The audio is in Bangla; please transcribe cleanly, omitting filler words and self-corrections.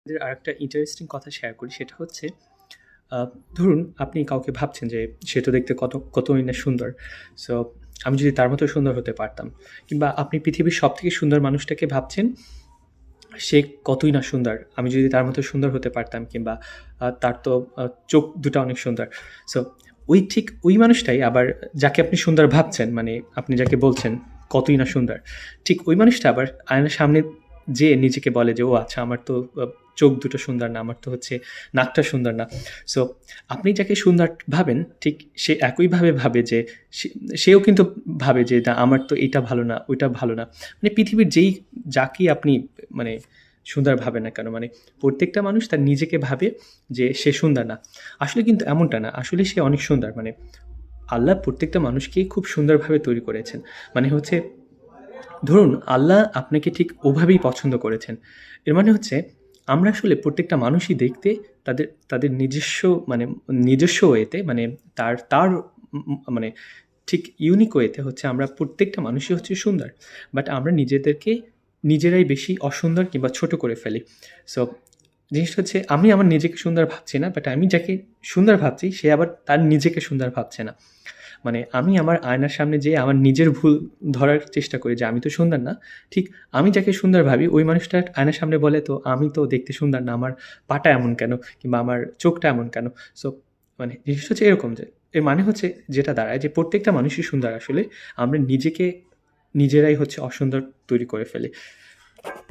আরেকটা ইন্টারেস্টিং কথা শেয়ার করি সেটা হচ্ছে আ ধরুন আপনি কাউকে ভাবছেন যে সে তো দেখতে কতই না সুন্দর। সো আমি যদি তার মতো সুন্দর হতে পারতাম। কিংবা আপনি পৃথিবীর সবথেকে সুন্দর মানুষটাকে ভাবছেন, সে কতই না সুন্দর। আমি যদি তার মতো সুন্দর হতে পারতাম কিংবা তার তো চোখ দুটা অনেক সুন্দর। সো ঠিক ওই মানুষটাই আবার যাকে আপনি সুন্দর ভাবছেন, মানে আপনি যাকে বলছেন কতই না সুন্দর। ঠিক ওই মানুষটা আবার আয়নার সামনে যেয়ে নিজেকে বলে যে, "ও আচ্ছা আমার তো চোখ দুটো সুন্দর না, আমার তো হচ্ছে নাকটা সুন্দর না।" সো আপনি যাকে সুন্দর ভাবেন ঠিক সে একইভাবে ভাবে যে সে সেও কিন্তু ভাবে যে, "না আমার তো এইটা ভালো না, ওইটা ভালো না।" মানে পৃথিবীর যাকেই আপনি মানে সুন্দর ভাবে না কেন, মানে প্রত্যেকটা মানুষ তার নিজেকে ভাবে যে সে সুন্দর না। আসলে কিন্তু এমনটা না। আসলে সে অনেক সুন্দর। মানে আল্লাহ প্রত্যেকটা মানুষকেই খুব সুন্দরভাবে তৈরি করেছেন। মানে হচ্ছে ধরুন আল্লাহ আপনাকে ঠিক ওভাবেই পছন্দ করেছেন। এর মানে হচ্ছে আমরা আসলে প্রত্যেকটা মানুষই দেখতে তাদের মানে নিজস্ব ওয়েতে, মানে তার মানে ঠিক ইউনিক ওয়েতে হচ্ছে আমরা প্রত্যেকটা মানুষই হচ্ছে সুন্দর। বাট আমরা নিজেদেরকে নিজেরাই বেশি অসুন্দর কিংবা ছোট করে ফেলি। সো জিনিসটা হচ্ছে আমি আমার নিজেকে সুন্দর ভাবছি না, বাট আমি যাকে সুন্দর ভাবছি সে আবার তার নিজেকে সুন্দর ভাবছে না। মানে আমি আমার আয়নার সামনে যেয়ে আমার নিজের ভুল ধরার চেষ্টা করি যে আমি তো সুন্দর না। ঠিক আমি যাকে সুন্দর ভাবি ওই মানুষটা আয়নার সামনে বলে, তো আমি তো দেখতে সুন্দর না। আমার পাটা এমন কেন? কিংবা আমার চোখটা এমন কেন? সো মানে জিনিসটা হচ্ছে এরকম যে এর মানে হচ্ছে যেটা দাঁড়ায় যে প্রত্যেকটা মানুষই সুন্দর আসলে। আমরা নিজেরাই হচ্ছে অসুন্দর তৈরি করে ফেলি।